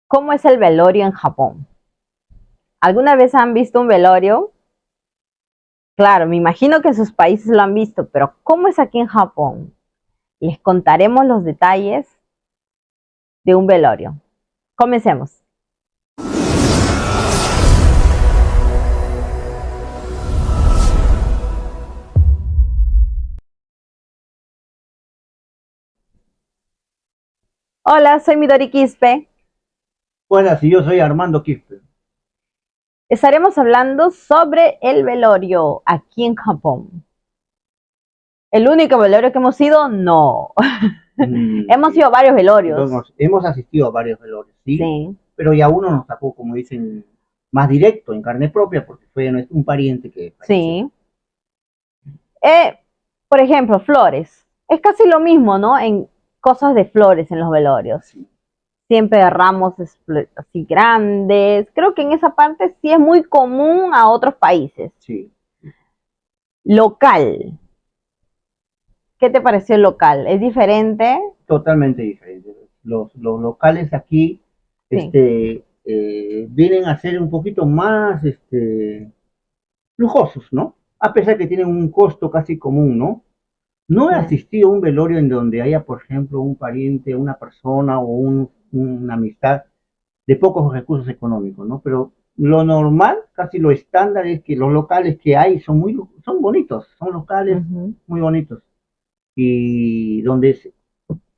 ¿Cómo es el velorio en Japón? ¿Alguna vez han visto un velorio? Claro, me imagino que en sus países lo han visto, pero ¿cómo es aquí en Japón? Les contaremos los detalles de un velorio. Comencemos. Hola, soy Midori Quispe. Buenas, y yo soy Armando Quispe. Estaremos hablando sobre el velorio aquí en Japón. ¿El único velorio que hemos ido? No. Hemos ido a varios velorios. Hemos asistido a varios velorios, ¿sí? Sí, Pero ya uno nos tocó, como dicen, más directo, en carne propia, porque fue un pariente que falleció. sí. Eh, por ejemplo, flores. Es casi lo mismo, ¿no? En cosas de flores en los velorios. Sí, Siempre ramos así grandes. Creo que en esa parte sí es muy común a otros países. sí, Local. ¿Qué te pareció el local? ¿Es diferente? totalmente diferente. Los locales aquí Sí. vienen a ser un poquito más lujosos, ¿no? A pesar que tienen un costo casi común, ¿no? No he Sí. asistido a un velorio en donde haya, por ejemplo, un pariente, una persona o una amistad de pocos recursos económicos, ¿no? Pero lo normal, casi lo estándar es que los locales que hay son bonitos, son locales Ujú. muy bonitos y donde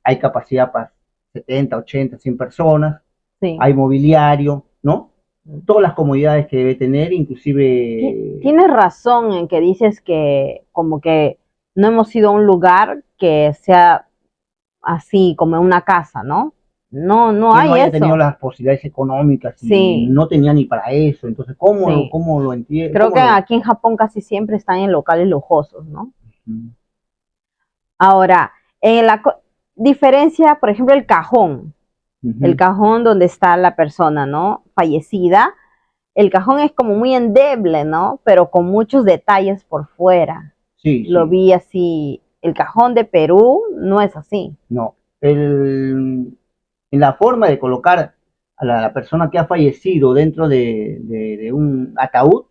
hay capacidad para 70, 80, 100 personas, Sí. hay mobiliario, ¿no? Todas las comodidades que debe tener, inclusive, Tienes razón en que dices que como que no hemos ido a un lugar que sea así como una casa, ¿no? No, no que no hay haya tenido eso. las posibilidades económicas y Sí, no tenía ni para eso. Entonces, ¿cómo, sí. cómo lo entiende? Creo ¿Cómo que lo...? aquí en Japón casi siempre están en locales lujosos, ¿no? Ahora, en la diferencia, por ejemplo, el Uh-huh. cajón donde está la persona, ¿no? Fallecida, el cajón es como muy endeble, ¿no? Pero con muchos detalles por fuera. Sí, Lo sí, vi así. El cajón de Perú no es así. no. En la forma de colocar a la persona que ha fallecido dentro de un ataúd,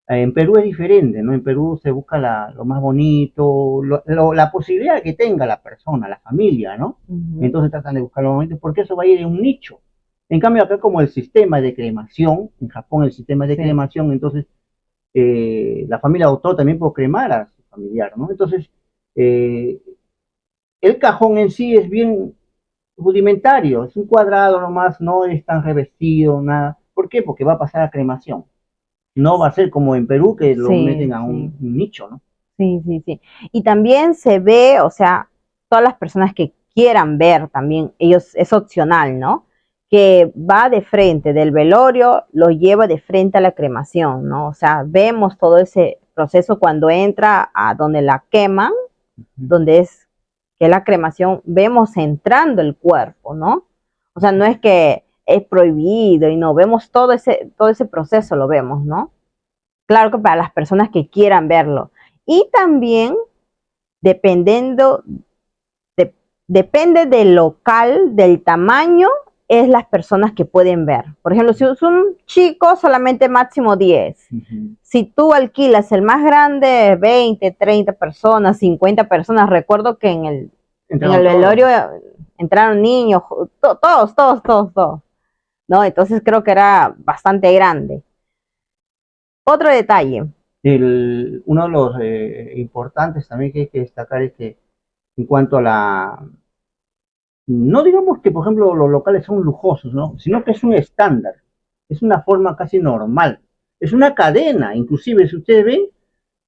en Perú es diferente, ¿no? En Perú se busca lo más bonito, la posibilidad que tenga la persona, la familia, ¿no? Ujú. Entonces tratan de buscar lo bonito, porque eso va a ir en un nicho. En cambio, acá como el sistema de cremación, en Japón el sistema de Sí. cremación, entonces la familia optó también por cremar a su familiar, ¿no? Entonces, eh, el cajón en sí es bien rudimentario, es un cuadrado nomás, no es tan revestido, nada. ¿Por qué? Porque va a pasar a cremación. No va a ser como en Perú que lo Sí, meten a sí. un nicho, ¿no? Sí, sí, sí. Y también se ve, o sea, todas las personas que quieran ver también, ellos es opcional, ¿no? Que va de frente del velorio, lo lleva de frente a la cremación, ¿no? O sea, vemos todo ese proceso cuando entra a donde la queman, donde es que la cremación, vemos entrando el cuerpo, ¿no? O sea, no es que es prohibido y no, vemos todo ese proceso, lo vemos, ¿no? Claro que para las personas que quieran verlo. Y también, dependiendo, de, depende del local, del tamaño, es las personas que pueden ver. Por ejemplo, si es un chico, solamente máximo 10. Uh -huh. Si tú alquilas el más grande, 20, 30 personas, 50 personas, recuerdo que en el Entraron velorio todos. entraron niños, todos, ¿no? Entonces creo que era bastante grande. Otro detalle, Uno de los importantes también que hay que destacar es que en cuanto a no digamos que por ejemplo los locales son lujosos, ¿no? Sino que es un estándar, es una forma casi normal, es una cadena, inclusive si ustedes ven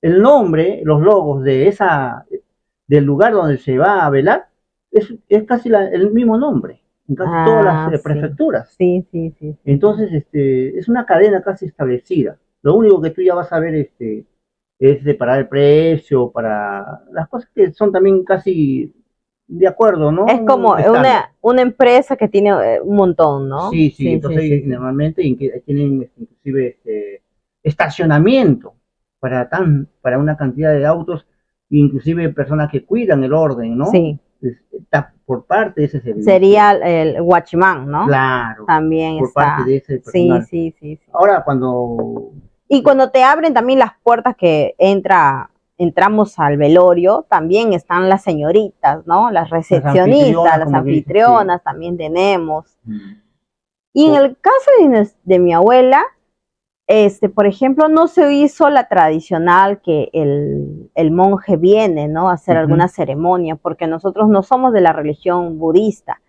el nombre, los logos del lugar donde se va a velar, es casi el mismo nombre, en casi todas las ah, sí, prefecturas. sí, sí, sí, sí, sí. Entonces, es una cadena casi establecida. Lo único que tú ya vas a ver es separar el precio para las cosas que son también casi de acuerdo, ¿no? Es como Un estándar. una empresa que tiene un montón, ¿no? Sí, sí, Sí, sí, sí, entonces sí. normalmente tienen inclusive estacionamiento para una cantidad de autos, inclusive personas que cuidan el orden, ¿no? Sí, por parte de ese servicio. Sería el watchman, ¿no? Claro. También por está. parte de ese personal. Sí, sí, sí, sí. Ahora cuando... Y cuando te abren también las puertas que entramos al velorio, también están las señoritas, ¿no? Las recepcionistas, las anfitrionas, también tenemos. Y en el caso de mi abuela, por ejemplo, no se hizo la tradicional que el monje viene, ¿no? A hacer alguna ceremonia, porque nosotros no somos de la religión budista,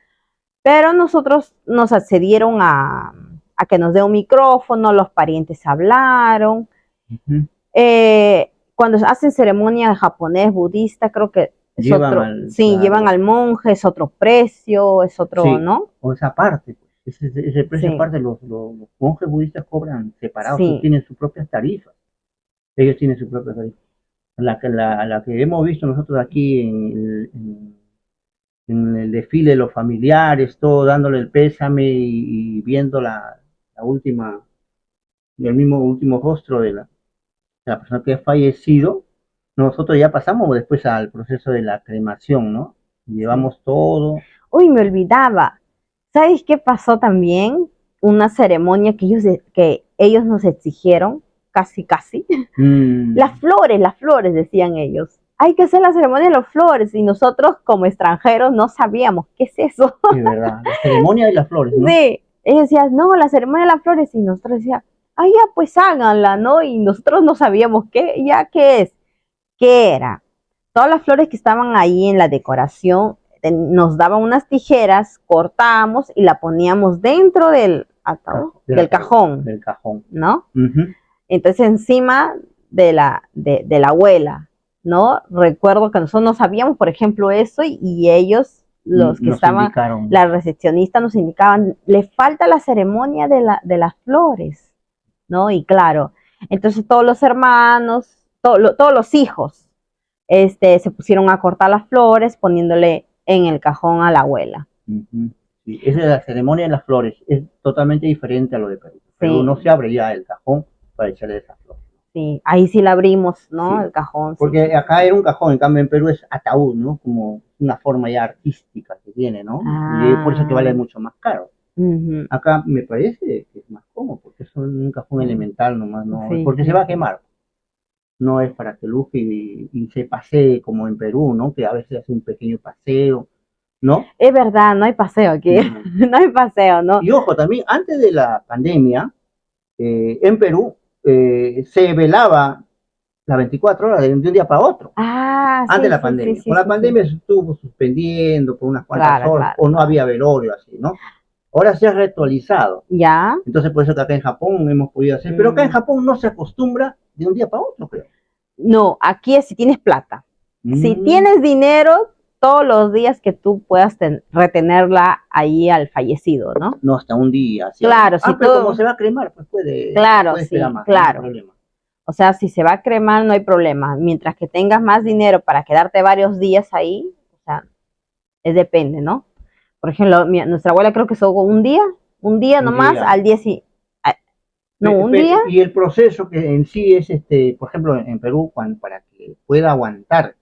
pero nosotros nos accedieron a que nos dé un micrófono, los parientes hablaron. Cuando hacen ceremonia japonés, budista, creo que es llevan al monje, es otro precio, es otro, ¿no? O esa parte, ese precio aparte, los monjes budistas cobran separados, tienen sus propias tarifas. Ellos tienen sus propias tarifas. La que hemos visto nosotros aquí en el desfile de los familiares, todo dándole el pésame y viendo la última, el mismo último rostro de la persona que ha fallecido, nosotros ya pasamos después al proceso de la cremación, ¿no? Llevamos todo. Uy, me olvidaba. ¿Sabes qué pasó también? Una ceremonia que ellos nos exigieron, casi. Las flores, decían ellos. Hay que hacer la ceremonia de las flores. Y nosotros, como extranjeros, no sabíamos qué es eso. Es verdad, la ceremonia de las flores, ¿no? Sí, ellos decían, no, la ceremonia de las flores. Y nosotros decíamos, ya, pues háganla, ¿no? Y nosotros no sabíamos qué es. ¿Qué era? Todas las flores que estaban ahí en la decoración, nos daban unas tijeras, cortábamos y la poníamos dentro del cajón, ¿no? Entonces encima de la abuela, ¿no? Recuerdo que nosotros no sabíamos, por ejemplo, eso y ellos, los que estaban, la recepcionista nos indicaban, le falta la ceremonia de las flores, ¿no? Y claro, entonces todos los hermanos, todos los hijos, se pusieron a cortar las flores poniéndole en el cajón a la abuela. Sí, esa es la ceremonia de las flores, es totalmente diferente a lo de Perú. Pero no se abre ya el cajón para echarle esas flores. Sí, ahí sí la abrimos, ¿no? El cajón. Porque acá era un cajón, en cambio en Perú es ataúd, ¿no? Como una forma ya artística que tiene, ¿no? Y por eso que vale mucho más caro. Acá me parece que es más cómodo, porque es un cajón elemental nomás, ¿no? Porque se va a quemar. No es para que luce y se pasee como en Perú, ¿no? Que a veces hace un pequeño paseo, ¿no? Es verdad, no hay paseo aquí, no hay paseo, ¿no? Y ojo, también antes de la pandemia, en Perú se velaba las 24 horas de un día para otro. Antes de la pandemia. Con la pandemia se estuvo suspendiendo por unas cuantas horas, o no había velorio así, ¿no? Ahora se ha reactualizado. Ya. Entonces, por eso que acá en Japón hemos podido hacer. Pero acá en Japón no se acostumbra de un día para otro, creo. No, aquí es si tienes plata. Si tienes dinero, todos los días que tú puedas retenerla ahí al fallecido, ¿no? No, hasta un día. ¿Sí? Claro, si pero como se va a cremar, pues puede esperar más. Claro. No hay problema. O sea, si se va a cremar, no hay problema. Mientras que tengas más dinero para quedarte varios días ahí, o sea, depende, ¿no? Por ejemplo, nuestra abuela creo que estuvo un día nomás, al día sí. No, un día. Y el proceso que en sí es, por ejemplo, en Perú, para que pueda aguantar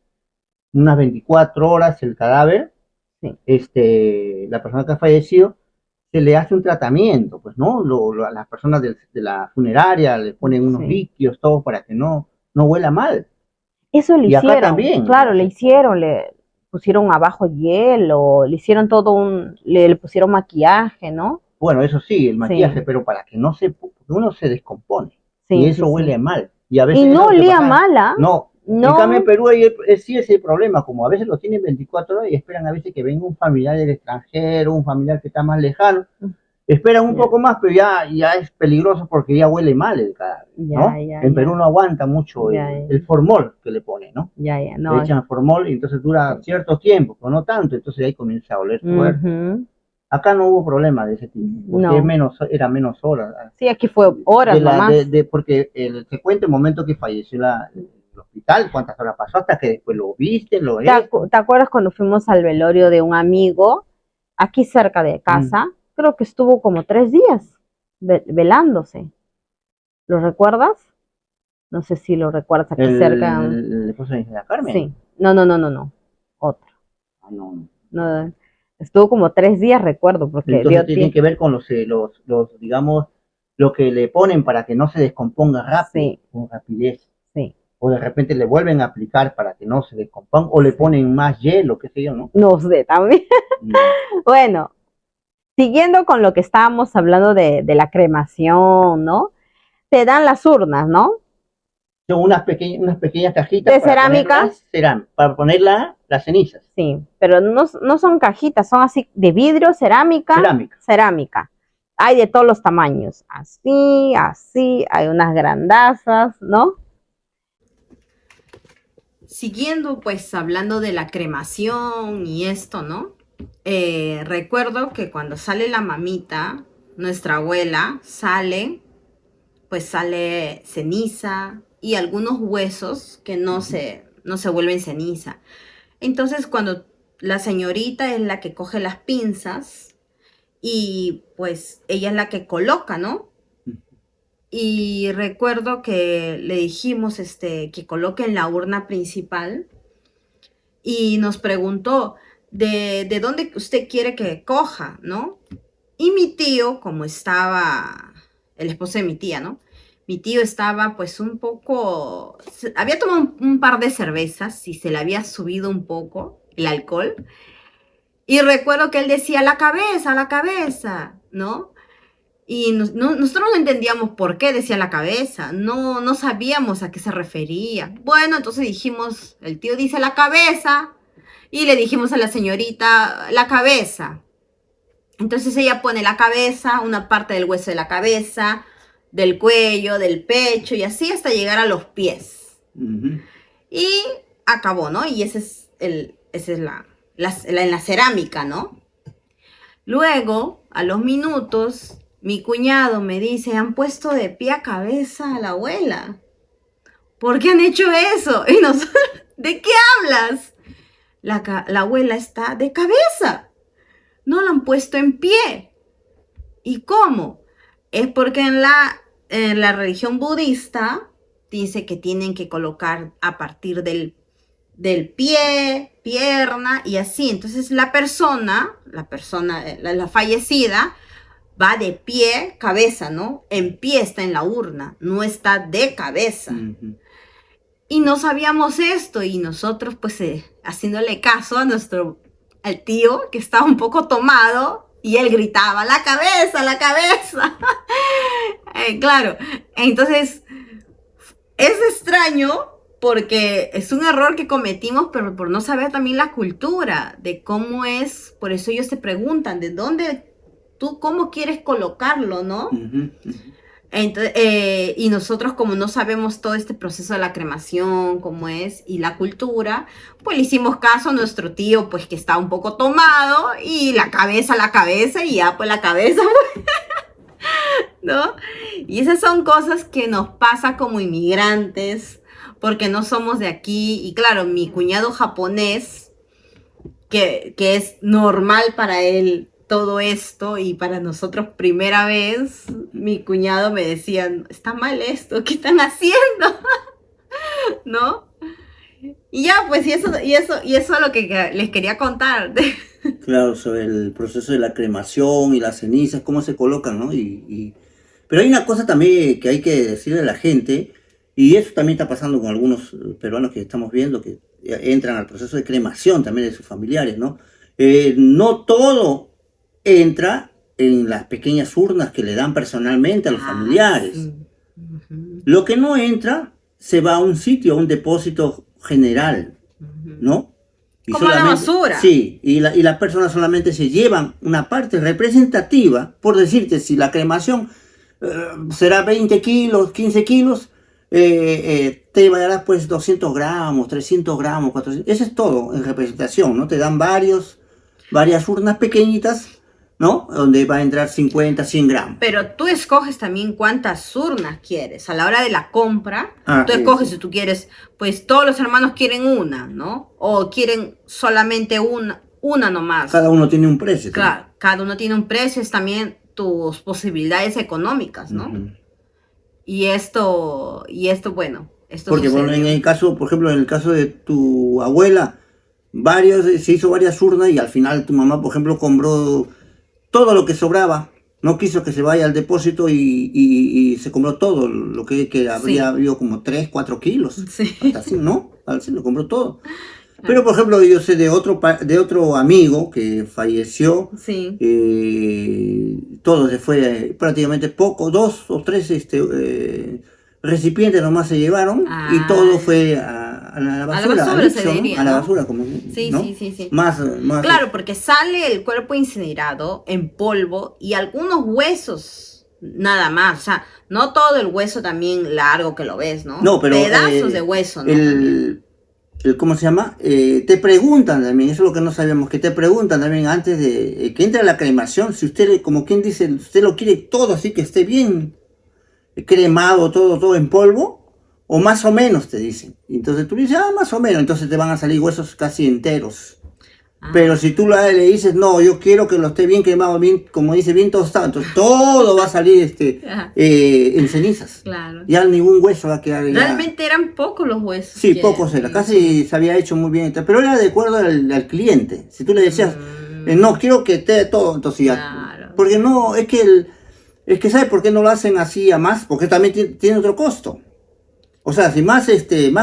unas 24 horas el cadáver, la persona que ha fallecido, se le hace un tratamiento, pues, ¿no? A las personas de la funeraria le ponen unos líquidos, todo para que no huela mal. Eso le hicieron. Acá también. Claro, le hicieron, le pusieron abajo hielo, le hicieron le pusieron maquillaje, ¿no? Bueno, eso sí, el maquillaje, pero para que uno se descompone. Y eso huele mal. Y a veces no olía mala. No. En cambio en Perú sí es el problema, como a veces lo tienen 24 horas y esperan a veces que venga un familiar del extranjero, un familiar que está más lejano. Esperan un poco más, pero ya es peligroso porque ya huele mal el cadáver, ¿no? En Perú no aguanta mucho el formol que le pone, ¿no? Le echan formol y entonces dura cierto tiempo, pero no tanto, entonces ahí comienza a oler fuerte. Acá no hubo problema de ese tipo, porque era menos horas. Sí, aquí fue horas nomás. Porque se cuenta el momento que falleció el hospital, cuántas horas pasó hasta que después lo viste, ¿Te acuerdas cuando fuimos al velorio de un amigo aquí cerca de casa? Creo que estuvo como 3 días velándose. ¿Lo recuerdas? No sé si lo recuerdas aquí cerca. ¿El esposo de la Carmen? Sí. No. Otro. No. No. Estuvo como 3 días, recuerdo, porque Entonces tiene que ver con digamos, lo que le ponen para que no se descomponga rápido, Sí, con rapidez. sí. O de repente le vuelven a aplicar para que no se descomponga, o le ponen más hielo, qué sé yo, ¿no? No sé, también. Mm. Bueno, siguiendo con lo que estábamos hablando de la cremación, ¿no? Te dan las urnas, ¿no? Son unas pequeñas cajitas De cerámica, para poner las cenizas. sí, pero no son cajitas, son así de vidrio, cerámica, Cerámica. cerámica. Hay de todos los tamaños, así, así, hay unas grandazas, ¿no? Siguiendo pues hablando de la cremación y esto, ¿no? Recuerdo que cuando sale la mamita, nuestra abuela pues sale ceniza y algunos huesos que no se vuelven ceniza. Entonces cuando la señorita es la que coge las pinzas y pues ella es la que coloca, ¿no? Y recuerdo que le dijimos que coloque en la urna principal y nos preguntó de dónde usted quiere que coja, ¿no? Y mi tío, como estaba, el esposo de mi tía, ¿no? Mi tío estaba pues un poco, había tomado un par de cervezas y se le había subido un poco el alcohol. Y recuerdo que él decía, la cabeza, ¿no? Y nosotros no entendíamos por qué decía la cabeza, no sabíamos a qué se refería. Bueno, entonces dijimos, el tío dice la cabeza, y le dijimos a la señorita, la cabeza. Entonces ella pone la cabeza, una parte del hueso de la cabeza, del cuello, del pecho, y así hasta llegar a los pies. Uh-huh. Y acabó, ¿no? Y esa es la cerámica, ¿no? Luego, a los minutos, mi cuñado me dice, han puesto de pie a cabeza a la abuela. ¿Por qué han hecho eso? Y nosotros, ¿de qué hablas? La abuela está de cabeza. No la han puesto en pie. ¿Y cómo? Es porque en la religión budista dice que tienen que colocar a partir del pie, pierna y así. Entonces la fallecida va de pie, cabeza, ¿no? En pie está en la urna, no está de cabeza. Uh-huh. Y no sabíamos esto y nosotros pues haciéndole caso al tío que estaba un poco tomado y él gritaba, la cabeza, la cabeza. Claro, entonces es extraño porque es un error que cometimos, pero por no saber también la cultura de cómo es, por eso ellos te preguntan, ¿de dónde tú cómo quieres colocarlo, no? Uh-huh, uh-huh. Entonces, y nosotros como no sabemos todo este proceso de la cremación, cómo es, y la cultura, pues le hicimos caso a nuestro tío, pues que está un poco tomado, y la cabeza, y ya pues la cabeza, ¿no? Y esas son cosas que nos pasa como inmigrantes, porque no somos de aquí, y claro, mi cuñado japonés, que es normal para él todo esto, y para nosotros primera vez, mi cuñado me decía, está mal esto, ¿qué están haciendo? ¿No? Y ya, pues, y eso es lo que les quería contar. Claro, sobre el proceso de la cremación y las cenizas, cómo se colocan, ¿no? Pero hay una cosa también que hay que decirle a la gente, y eso también está pasando con algunos peruanos que estamos viendo, que entran al proceso de cremación también de sus familiares, ¿no? No todo entra en las pequeñas urnas que le dan personalmente a los familiares. Sí. Uh-huh. Lo que no entra se va a un sitio, a un depósito general, ¿no? Y como la basura. Sí, y las personas solamente se llevan una parte representativa, por decirte, si la cremación será 20 kilos, 15 kilos, te llevarás pues 200 gramos, 300 gramos, 400, eso es todo en representación, ¿no? Te dan varias urnas pequeñitas, ¿no? Donde va a entrar 50, 100 gramos. Pero tú escoges también cuántas urnas quieres. A la hora de la compra, tú escoges si tú quieres, pues todos los hermanos quieren una, ¿no? O quieren solamente una nomás. Cada uno tiene un precio. Claro, también. Cada uno tiene un precio, es también tus posibilidades económicas, ¿no? Uh-huh. Y esto, bueno, esto porque bueno, en el caso, por ejemplo, en el caso de tu abuela, se hizo varias urnas y al final tu mamá, por ejemplo, compró todo lo que sobraba. No quiso que se vaya al depósito y se compró todo, lo que habría habido como 3, 4 kilos. Sí. Hasta así, ¿no? Así lo compró todo. Pero, por ejemplo, yo sé de otro amigo que falleció. Sí. Todo se fue prácticamente poco, 2 o 3 recipientes nomás se llevaron y todo fue a la basura. A la basura se diría, ¿no? A la ¿no? basura, como, Sí, ¿no? sí. Más, claro, porque sale el cuerpo incinerado en polvo y algunos huesos, nada más. O sea, no todo el hueso también largo que lo ves, ¿no? No, pero pedazos de hueso, ¿no? ¿Cómo se llama? Te preguntan también, eso es lo que no sabíamos, que te preguntan también antes de que entre a la cremación, si usted, como quien dice, usted lo quiere todo así que esté bien cremado, todo en polvo, o más o menos te dicen. Entonces tú dices, más o menos, entonces te van a salir huesos casi enteros. Pero si tú le dices, no, yo quiero que lo esté bien quemado, bien, como dice, bien tostado, entonces todo va a salir en cenizas. Claro. Ya ningún hueso va a quedar. Realmente eran pocos los huesos. Sí, pocos era, casi se había hecho muy bien, pero era de acuerdo al cliente. Si tú le decías, no, quiero que esté todo, entonces ya. Claro. Porque no, es que ¿sabe por qué no lo hacen así a más? Porque también tiene otro costo. O sea, si más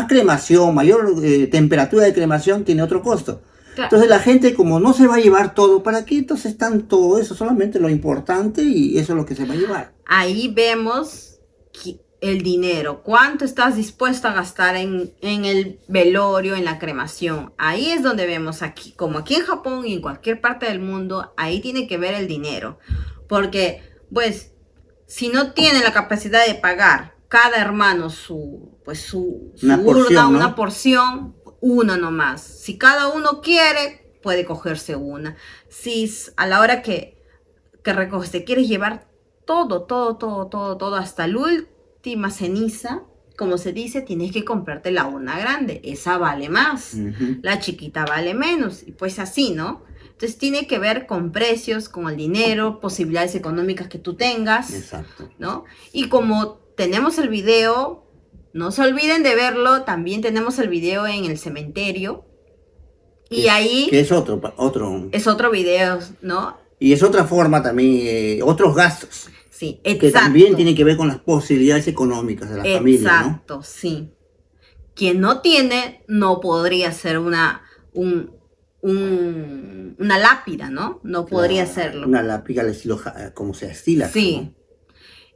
cremación, mayor temperatura de cremación, tiene otro costo. Claro. Entonces la gente, como no se va a llevar todo, ¿para qué entonces tanto eso? Solamente lo importante y eso es lo que se va a llevar. Ahí vemos el dinero. ¿Cuánto estás dispuesto a gastar en el velorio, en la cremación? Ahí es donde vemos aquí, como aquí en Japón y en cualquier parte del mundo, ahí tiene que ver el dinero. Porque, pues, si no tiene la capacidad de pagar cada hermano su urna, una porción, una nomás. Si cada uno quiere, puede cogerse una. Si a la hora que recoges, te quieres llevar todo, hasta la última ceniza, como se dice, tienes que comprarte la urna grande. Esa vale más. La chiquita vale menos. Y pues así, ¿no? Entonces tiene que ver con precios, con el dinero, posibilidades económicas que tú tengas. Exacto. ¿No? Y como tenemos el video, no se olviden de verlo, también tenemos el video en el cementerio. Y ahí... Que es otro. Es otro video, ¿no? Y es otra forma también, otros gastos. Sí, exacto. Que también tienen que ver con las posibilidades económicas de la familia, ¿no? Exacto, sí. Quien no tiene, no podría ser una lápida, ¿no? No podría serlo. Una lápida al estilo, como se estila. Sí. ¿No?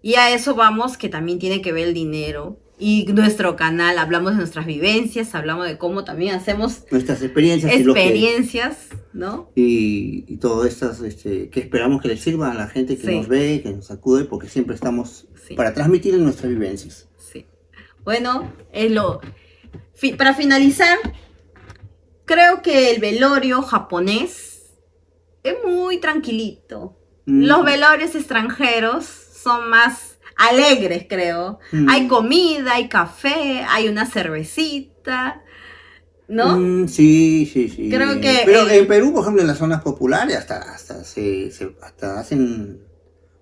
Y a eso vamos, que también tiene que ver el dinero. Y nuestro canal, hablamos de nuestras vivencias, hablamos de cómo también hacemos nuestras experiencias, ¿no? Y todo estas que esperamos que les sirva a la gente que nos ve, que nos acude, porque siempre estamos para transmitir nuestras vivencias. Sí. Bueno, para finalizar, creo que el velorio japonés es muy tranquilito. Los velorios extranjeros son más alegres, creo. Hay comida, hay café, hay una cervecita, ¿no? Sí. Creo que... Pero en Perú, por ejemplo, en las zonas populares hasta hacen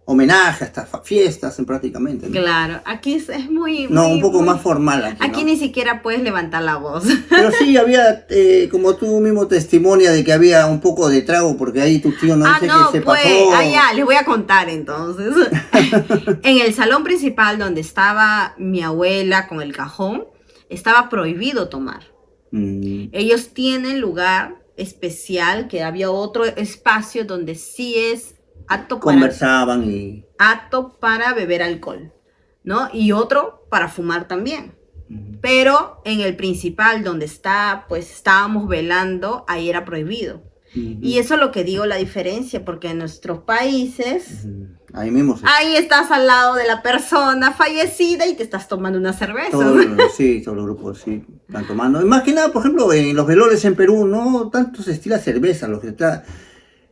homenaje, hasta fiestas prácticamente, ¿no? Claro, aquí es muy... No, un poco más formal. Aquí ¿no? Ni siquiera puedes levantar la voz. Pero sí, había, como tú mismo testimonia de que había un poco de trago, porque ahí tu tío no dice que se pasó. Ya, les voy a contar entonces. En el salón principal donde estaba mi abuela con el cajón, estaba prohibido tomar. Ellos tienen lugar especial, que había otro espacio donde sí es conversaban apto para beber alcohol, ¿no? Y otro para fumar también. Pero en el principal donde estábamos velando, ahí era prohibido. Y eso es lo que digo, la diferencia, porque en nuestros países ahí mismo ahí estás al lado de la persona fallecida y te estás tomando una cerveza. Todos los grupos sí están tomando. Y más que nada, por ejemplo, en los velores en Perú no tanto se estila cerveza, lo que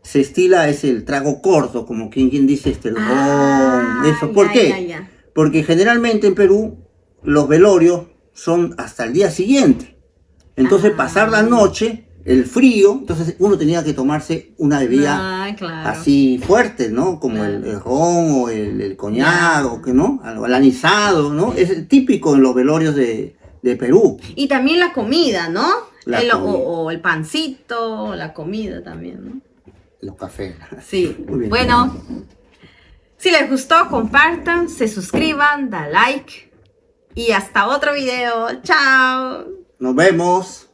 se estila es el trago corto, como quien dice el ron, eso. ¿Por qué? Ya. Porque generalmente en Perú los velorios son hasta el día siguiente. Entonces pasar la noche, el frío, entonces uno tenía que tomarse una bebida así fuerte, ¿no? Como el ron o el coñac, ¿no? El anisado, ¿no? Es típico en los velorios de Perú. Y también la comida, ¿no? O el pancito, o la comida también, ¿no? Los cafés. Sí, Muy bien. bueno, si les gustó, compartan, se suscriban, da like y hasta otro video. ¡Chao! Nos vemos.